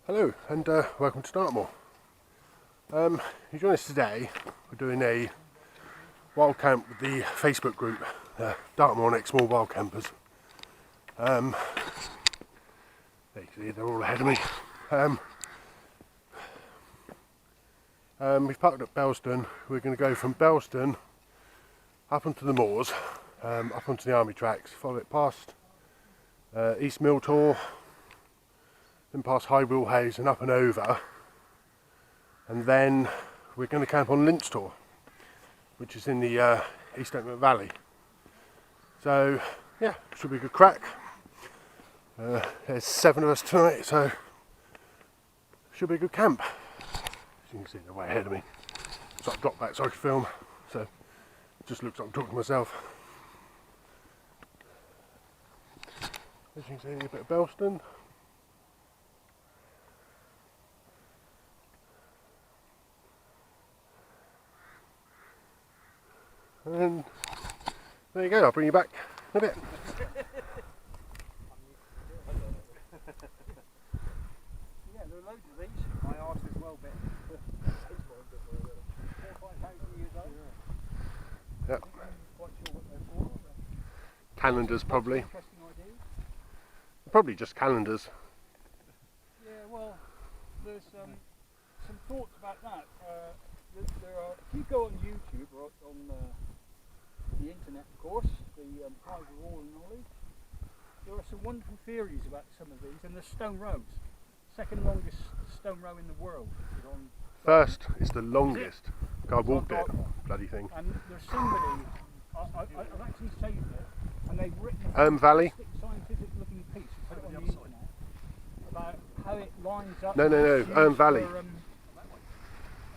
Hello and welcome to Dartmoor. You join us today. We're doing a wild camp with the Facebook group, Dartmoor Next Small Wild Campers. There you can see they're all ahead of me. We've parked at Belston. We're going to go from Belston up onto the moors, up onto the army tracks, follow it past East Miltor, then past High Wheelhays and up and over, and then we're going to camp on Lint, which is in the East Oakland Valley. So yeah, should be a good crack. There's 7 of us tonight, so should be a good camp. As you can see, they're way ahead of me. So I've dropped back so I can film, so it just looks like I'm talking to myself. As you can see, a bit of Belston. And there you go, I'll bring you back in a bit. Yeah, there are loads of these. My arse is well bit. 4,000 or 5,000 years old. Yep. Quite sure what they're for. Calendars probably. Interesting idea. Probably just calendars. Yeah, well, there's some thoughts about that. There are, if you go on YouTube or on the internet, of course, the Prize of All Knowledge, there are some wonderful theories about some of these, and the stone rows. Second longest stone row in the world is on. First is the longest. I walked it, bloody thing. And there's somebody, I've actually saved it, and they've written a Valley? scientific looking piece, put it on the internet, about how it lines up. No, Valley.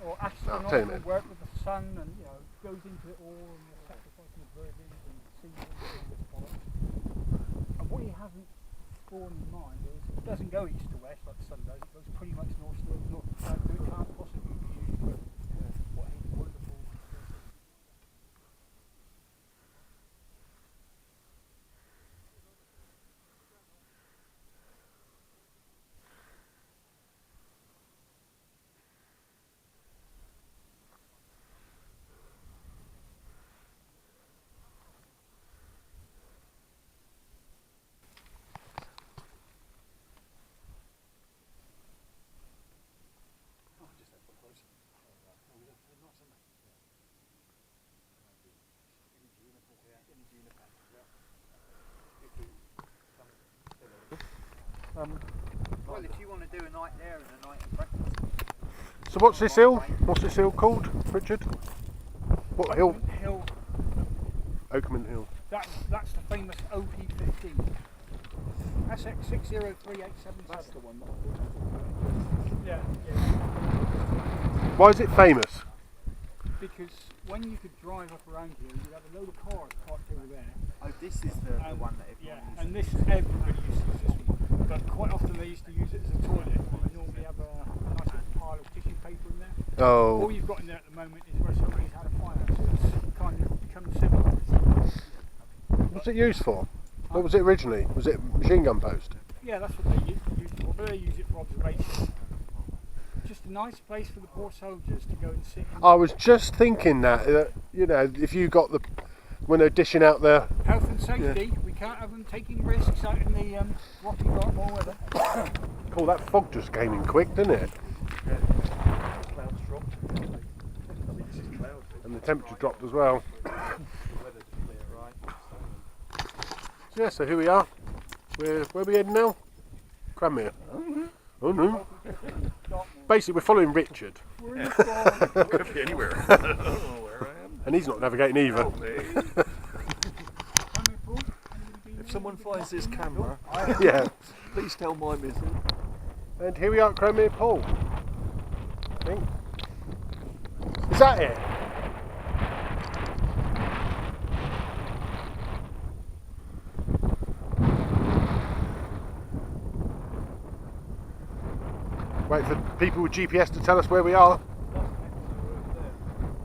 Or astronauts will work with the sun, and you know, goes into it all, and the sacrificing of virgins and seasons and this bollocks. And what he hasn't borne in mind is it doesn't go east to west like the sun does, it goes pretty much north to north. So it can't possibly be used for what he's wonderful. Well, if you want to do a night there and a night in breakfast. So what's this hill? What's this hill called, Richard? What hill? Hill. Oakman Hill. That's the famous OP15. SX603877. That's the one. Yeah. Why is it famous? Because when you could drive up around here, you'd have a load of cars parked over there. Oh, this is the one that everyone uses. And this everybody uses this one. But quite often they used to use it as a toilet. They normally have a nice little pile of tissue paper in there. Oh. All you've got in there at the moment is where somebody's had a fire, so it's kind of become civilised. What's it used for? What was it originally? Was it machine gun post? Yeah, that's what they use it for, but they use it for observation. Just a nice place for the poor soldiers to go and sit in. I was just thinking that, you know, if you got the, when they're dishing out their... Health and safety, we can't have them taking risks out in the rocky Dartmoor weather. Oh, that fog just came in quick, didn't it? Yeah. Clouds dropped. I think this is clouds. And the temperature dropped as well. The weather's clear, right? So yeah, so here we are. Where are we heading now? Cranmere. Oh no. Basically, we're following Richard. Could be anywhere. I don't know where I am. And he's not navigating either. If someone finds this camera, Yeah. please tell my missus. And here we are at Cranmere Pool. I think. Is that it? Wait for people with GPS to tell us where we are.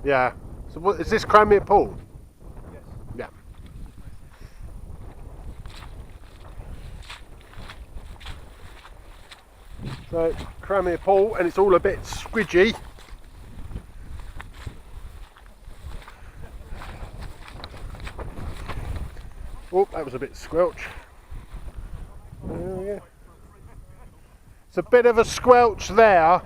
Yeah. So what is this, Cranmere Pool? Yes. Yeah. So it's Cranmere Pool and it's all a bit squidgy. Oh, that was a bit squelch. Yeah. It's a bit of a squelch there.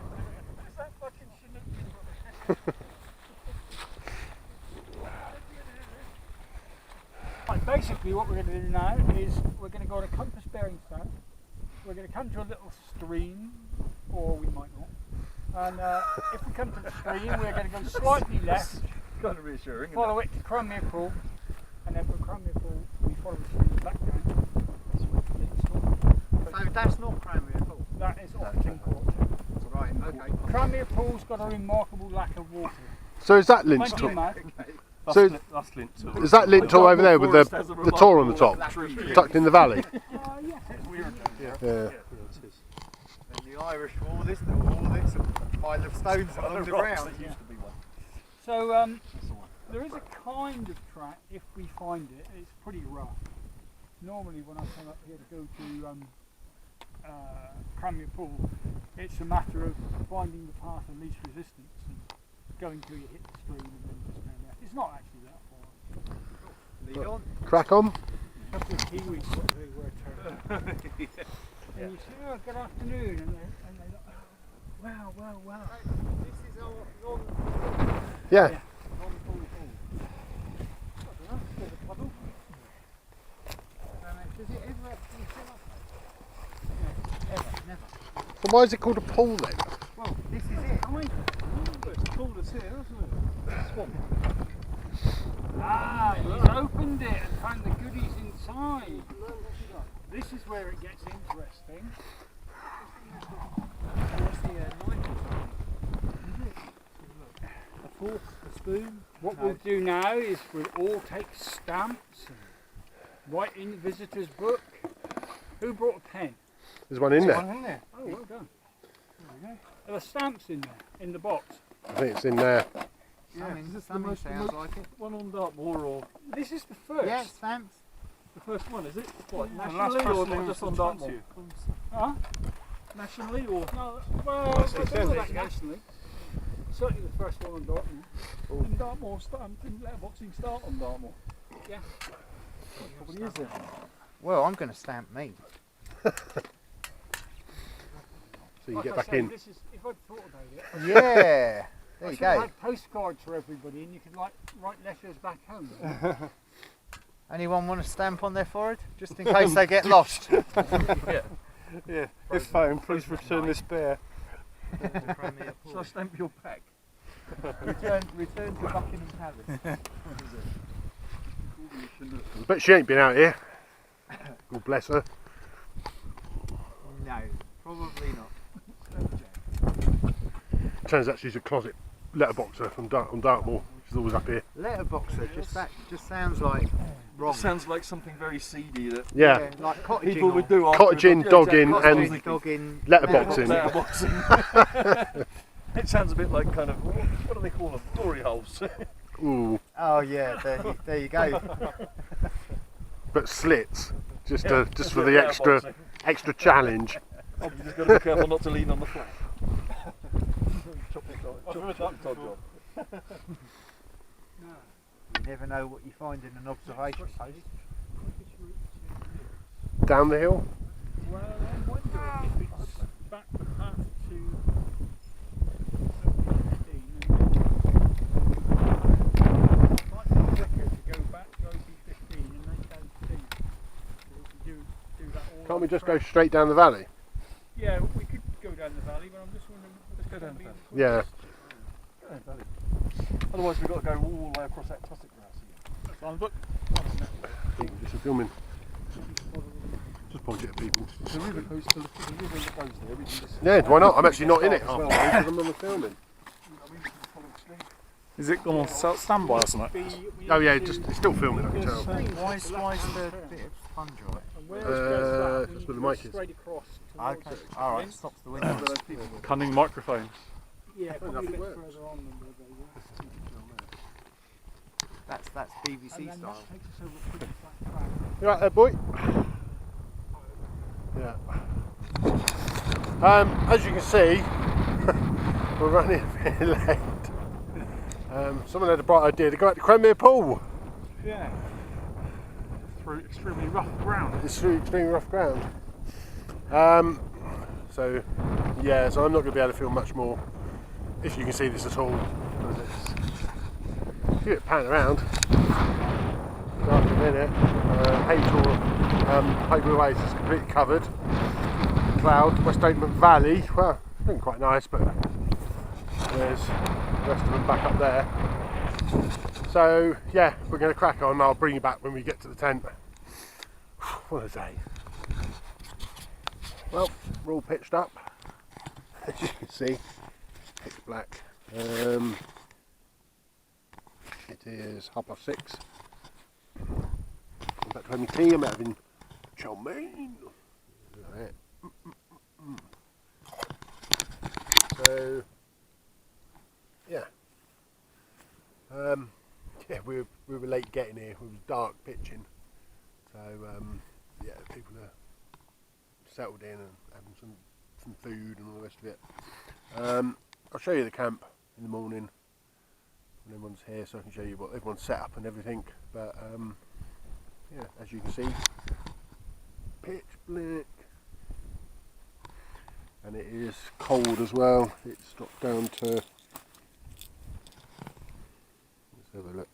Right, basically what we're going to do now is we're going to go on a compass bearing stand. We're going to come to a little stream, or we might not. And if we come to the stream, we're going to go slightly left, Kind of reassuring. follow it to Cranmere Pool, and then from Cranmere Pool we follow the stream back down. So that's not Cranmere Pool. That is off Lint Court. Right, okay. Cranmere Pool's got a remarkable lack of water. So is that Lint Plenty top? of mud. So That's Lint too. is that Lint top over there with the tor on the top, tucked in the valley? Yes, it's weird. Yeah. And the Irish wall, this a pile of stones along the ground. There used to be one. So That's the one. there is a kind of track, if we find it, it's pretty rough. Normally when I come up here to go to Cranmere Pool, it's a matter of finding the path of least resistance and going till you hit the stream and then just turn left. It's not actually that far. Lead on. Crack on. A couple of Kiwis got everywhere turning. And you say, oh, good afternoon, and they look, wow, wow, wow. This is our non-pool Yeah. pool. There's a puddle. Does it ever actually fill up? Ever, never. So why is it called a pool then? Well, this is it. It's cool as here, isn't it? Swamp. Ah, he's opened it and found the goodies inside. This is where it gets interesting. What's the nitrogen? A fork, a spoon. What we'll do now is we'll all take stamps and write in the visitor's book. Who brought a pen? There's one in there. One in there. Oh, well done. There are stamps in there, in the box. I think it's in there. Is this the Something most sounds like it. one on Dartmoor or This is the first. Yeah, stamps. the first one? Is it? What, Yeah. nationally The last or person just who on Dartmoor? Huh? Nationally or? No, well, Yes, I it don't know says that it. nationally. Certainly the first one on Dartmoor. Didn't Dartmoor start? Didn't letterboxing start on Dartmoor? Yeah. Probably is then. Well, I'm going to stamp me. So you Like get I back say, in. This is, if I'd thought about it, Yeah. There I you should have go. had postcards for everybody and you could like write letters back home. Anyone want a stamp on their forehead? Just in case they get lost. Yeah. If phone, please return this bear. Shall I stamp your pack? return to Buckingham Palace. But she ain't been out here. God bless her. No, probably not. Turns out she's a closet letterboxer from on Dartmoor. She's always up here. Letterboxer, just sounds like wrong. Sounds like something very seedy that Yeah. Like cottaging. people would or do after Cottaging, dogging exactly. and dogging. letterboxing. Letterboxing. It sounds a bit like kind of, what do they call them? Glory holes. Ooh, Oh yeah, there you go. but slits. Just Yeah, just for the extra challenge. You just got to be careful not to lean on the flat. Chop the top job. You never know what you find in an observation post. Down the hill. Well, I'm wondering if it's back the path to 15. Might be quicker to go back to OP15 and then down to Lint. So we can do that all. Can't on we just go track. straight down the valley? Yeah, we could go down the valley, but I'm just wondering. Let's go down the Yeah. Otherwise we've got to go all the way across that tussock grass again. So look, Just filming. Just point it at people. The river goes to the river that goes there. We can just Yeah, why not? I'm actually not in it. As well. I'm on the filming. Is it gone on standby or something? Oh yeah, it's still filming. I can tell. Why is the bit of sponge on it? That's where the mic is. Straight across. towards Okay, it. alright, stops the wind. Cunning microphone. Yeah, probably a bit works. further on than where they were. That's And BBC then style. that takes us over a pretty flat track. You right there, boy? Yeah. As you can see, we're running a bit late. Someone had a bright idea to go out to Cranmere Pool. Yeah. Through extremely rough ground. It's through extremely rough ground. So I'm not going to be able to film much more, if you can see this at all. Give it a pan around. After a minute, Hazelways is completely covered. Cloud, West Oakman Valley, well, been quite nice, but there's the rest of them back up there. So yeah, we're going to crack on. I'll bring you back when we get to the tent. What a day. Well, we're all pitched up, as you can see, pitch black. It is 6:30. I'm back to having tea. I'm having chow mein. Right. So yeah, we were late getting here. It was dark pitching, so people are settled in and having some food and all the rest of it. I'll show you the camp in the morning when everyone's here, so I can show you what everyone's set up and everything. But as you can see, pitch black, and it is cold as well. It's dropped down to, let's have a look.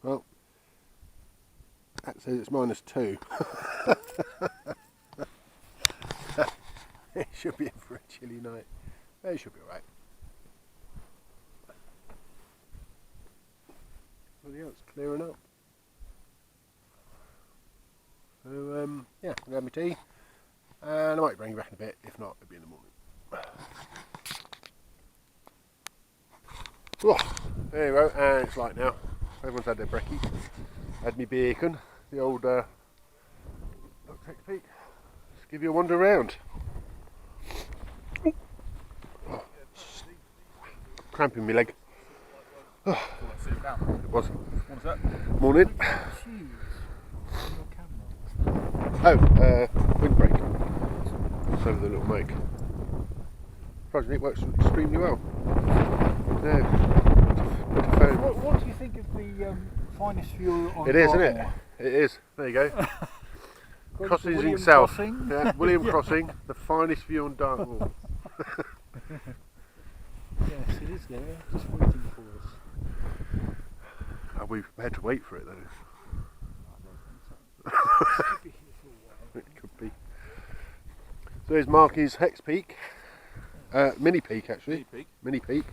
Well, that says it's -2. It should be in for a chilly night. It should be alright. Well, yeah, it's clearing up. So, I'm going to have my tea. And I might bring you back in a bit. If not, it'll be in the morning. Oh, there you go. And it's light now. Everyone's had their brekkie. Had me bacon. The old Peak. Let's give you a wander around. Oh, cramping my leg. Oh, it was. What's that? Morning. Oh, windbreak. It's over the little mic. Surprisingly, it works extremely well. Yeah. What do you think of the finest view on It is, isn't it? Dartmoor? It is. There you go. Crossing William himself. Crossing. Yeah, William Crossing, the finest view on Dartmoor. Yes, it is there, just waiting for us. Are we prepared to wait for it though? It could be. So here's Marky's Hex Peak. Mini Peak actually. Mini Peak.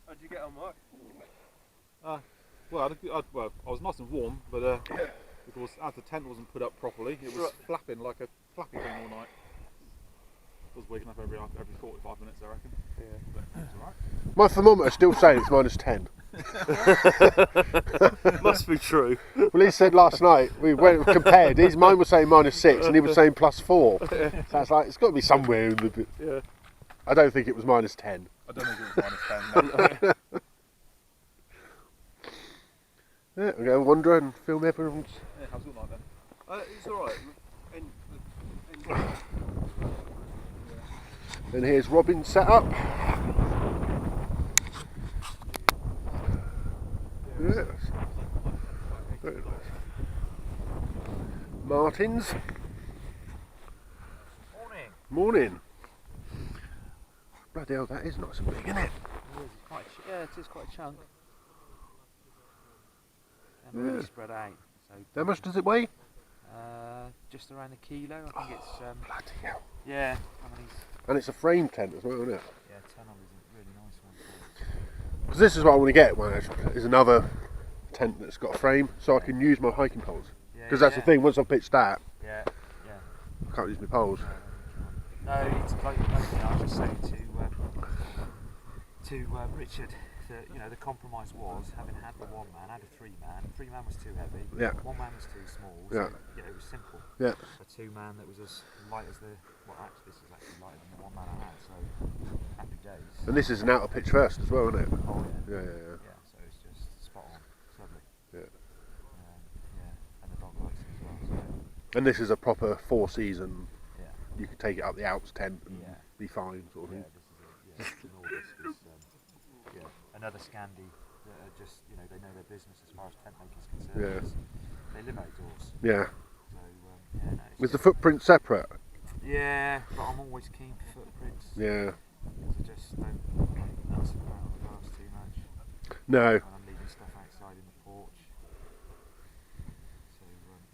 How'd you get on, Mark? Well, I was nice and warm, but because as the tent wasn't put up properly, it was flapping like a flappy thing all night. I was waking up every 45 minutes, I reckon. Yeah, but it's alright. My thermometer's still saying it's -10. Must be true. Well, he said last night, we went compared, mine was saying -6 and he was saying +4. So it's like, it's got to be somewhere in the bit. Yeah. I don't think it was -10. I don't think it was -10. No. Yeah, we'll go wander and film everyone's. Yeah, how's it all night then? It's alright. Then here's Robin's setup. Yes. Very nice. Martin's. Morning. Bloody hell, that is nice and big, isn't it? Yeah, it is quite a chunk. And really spread out. So How much does it weigh? just around a kilo. I think it's Bloody hell. yeah. I mean, And it's a frame tent as well, isn't it? yeah, 10 of is a really nice one. Because this is what I want to get, is another tent that's got a frame so I can use my hiking poles. Because that's the thing, once I've pitched that, Yeah, yeah. I can't use my poles. No, it's like I was just saying to Richard that the compromise was having had the one man, had a 3-man. 3-man was too heavy. Yeah. 1-man was too small. So, Yeah. it was simple. Yeah. A 2-man that was as light as actually this is actually lighter than the 1-man I had. So happy days. And this is an outer pitch first as well, isn't it? Oh yeah. Yeah. Yeah. So it's just spot on. It's lovely. And this is a proper 4-season. Yeah. You could take it up the Alps tent and Yeah. be fine, sort of Yeah, thing. this is an August is another Scandi that are just, you know, they know their business as far as tent making's concerned. Yeah. because They live outdoors. Yeah. So yeah, no, it's Is the good. footprint separate? Yeah, but I'm always keen for footprints. Yeah. Because I just don't like messing around with the grass too much. No. And I'm leaving stuff outside in the porch. So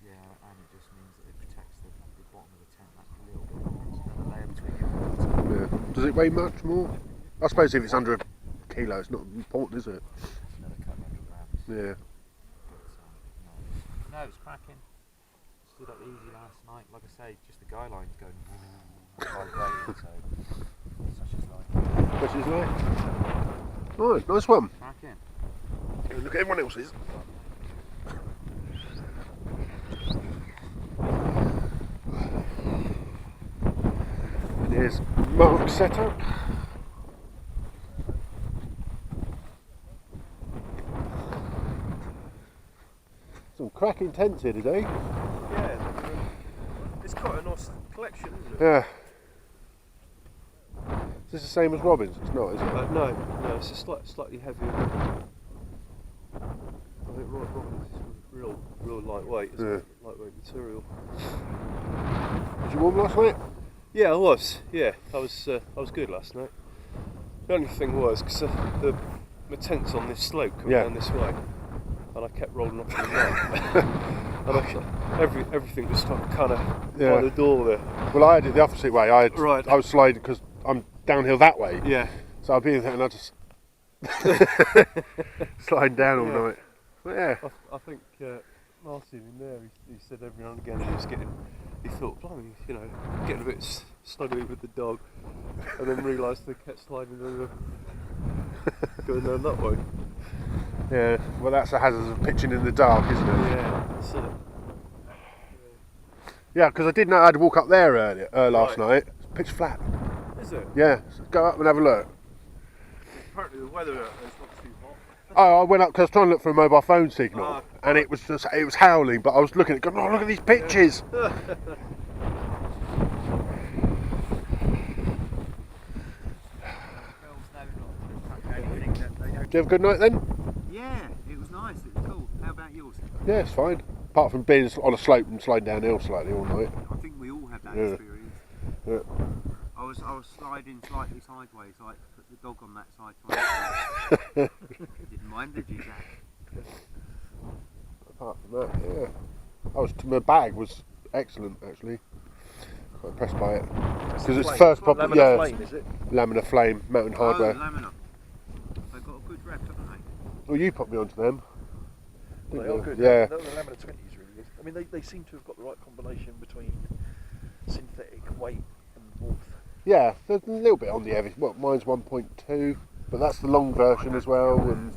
yeah, and it just means that it protects the bottom of the tent that little bit more. It's another layer between you and the tent. Yeah. Does it weigh much more? I suppose if it's under a kilo, it's not important, is it? Another couple hundred grams. Yeah. But, no, it's cracking. Stood up easy last night. Like I say, just the guy line's going vibrating, so such is life. Which is right. Oh, nice one. Cracking. Look at everyone else's. And here's Mark's setup. Some cracking tents here today. Yeah, it's quite a nice collection, isn't it? Yeah. Is this the same as Robin's? It's not, is it? No, it's a slightly heavier. I think Robin's is real lightweight, isn't it? Lightweight material. Was you warm last night? Yeah, I was. Yeah, I was good last night. The only thing was because my tent's on this slope coming down this way, and I kept rolling up to the right. And everything was stuck kind of by the door there. Well, I did it the opposite way. I was sliding because I'm downhill that way. Yeah. So I'd be there and I just sliding down all night. But yeah. I think Martin in there, he said every now and again he thought, blimey, you know, getting a bit snuggly with the dog, and then realised they kept sliding over, going down that way. Yeah, well that's the hazards of pitching in the dark, isn't it? Yeah, that's it. Yeah, because I did know I had to walk up there earlier, last night. It's pitch flat. Is it? Yeah, so go up and have a look. Apparently the weather is not too hot. Oh, I went up because I was trying to look for a mobile phone signal, and it was howling. But I was looking at it, going, oh look at these pitches. Did you have a good night then? Yeah, it was nice, it was cool. How about yours? Yeah, it's fine. Apart from being on a slope and sliding downhill slightly all night. I think we all had that Yeah. experience. Yeah. I was sliding slightly sideways, like put the dog on that side. Didn't mind, did you, Jack? Apart from that, yeah. My bag was excellent actually. Quite impressed by it. Because it's first proper, Laminar Flame, is it? Laminar Flame, Mountain Hardware. Oh, Laminar. They've got a good rep, haven't they? Well, you put me onto them. They didn't are you? good. Yeah. The Laminar 20s really is. I mean, they seem to have got the right combination between synthetic weight and warmth. Yeah, there's a little bit on the heavy. Well, mine's 1.2, but that's the long version as well. And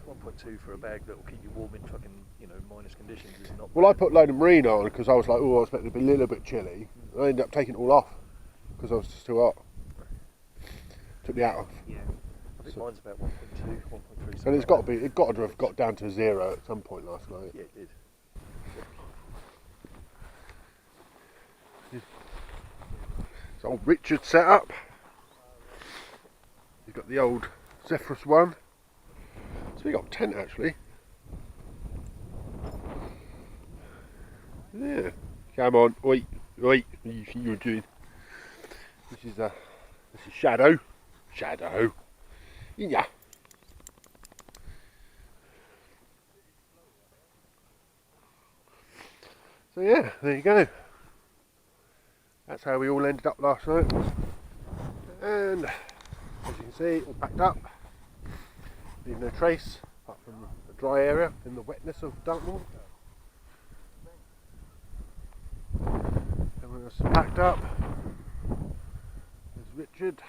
1.2 for a bag that will keep you warm in fucking, minus conditions is not. well, I put load of marine on because I was like, oh, I expected it to be a little bit chilly. I ended up taking it all off because I was just too hot. Took the hat off. Yeah. I think mine's about 1.2, 1.3. And it got to have got down to 0 at some point last night. Yeah, it did. It's old Richard set up. You've got the old Zephyrus one. So we got a tent actually. Yeah. Come on, oi, oi. You're doing. This is Shadow. Shadow. Yeah. So yeah, there you go. That's how we all ended up last night. And as you can see, all packed up. Leave no trace, apart from the dry area in the wetness of Dartmoor. Everyone else is packed up. There's Richard.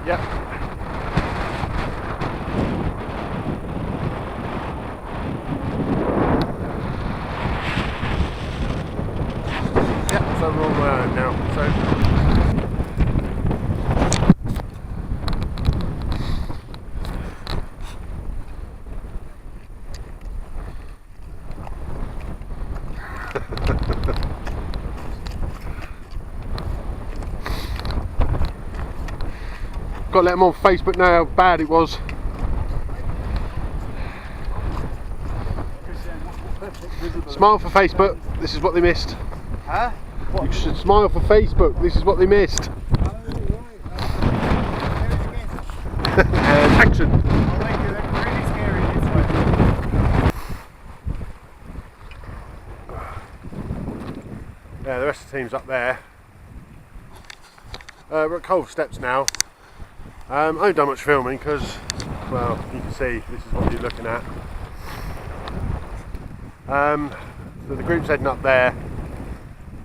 Yep. Yep, so we're all now. So got to let them on Facebook know how bad it was. Smile for Facebook, this is what they missed. Huh? You should smile for Facebook, this is what they missed. And action! Really scary this way. Yeah, the rest of the team's up there. We're at Culver Steps now. I haven't done much filming because, well, you can see this is what you're looking at. So the group's heading up there.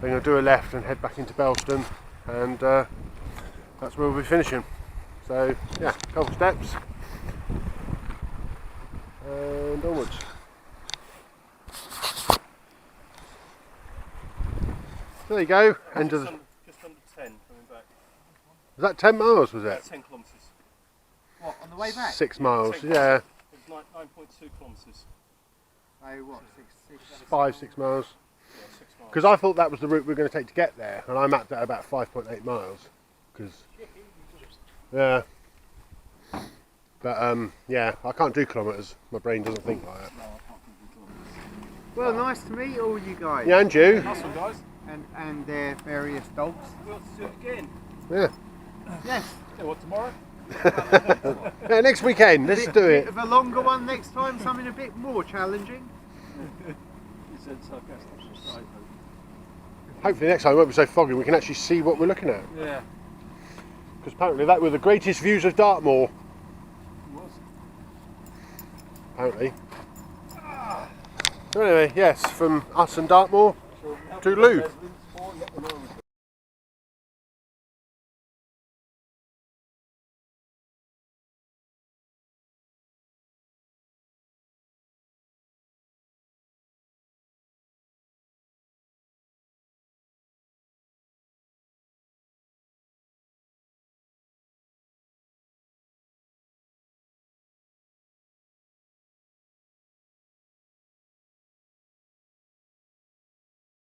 They're going to do a left and head back into Belston, and that's where we'll be finishing. So yeah, Culver Steps and onwards. There you go. End of the. Just under 10 coming back. Was that 10 miles? Was it? 10 kilometres. What, on the way back? 6 miles. 10 Yeah, It was 9.2 kilometres. Oh, what, 6? 5-6 miles. Yeah, 6 miles. Because I thought that was the route we were going to take to get there, and I mapped out about 5.8 miles. Because yeah, but yeah, I can't do kilometres. My brain doesn't think like that. Well, nice to meet all you guys. Yeah, and you. Nice one, guys. And their various dogs. We'll have to do it again. Yeah. Yes. Yeah, what, tomorrow? Yeah, next weekend. Let's do it. Bit of a longer one next time, something a bit more challenging. He said sarcastic. Hopefully next time it won't be so foggy. We can actually see what we're looking at. Yeah. Because apparently that were the greatest views of Dartmoor. Apparently. So anyway, yes, from us and Dartmoor, toodaloo.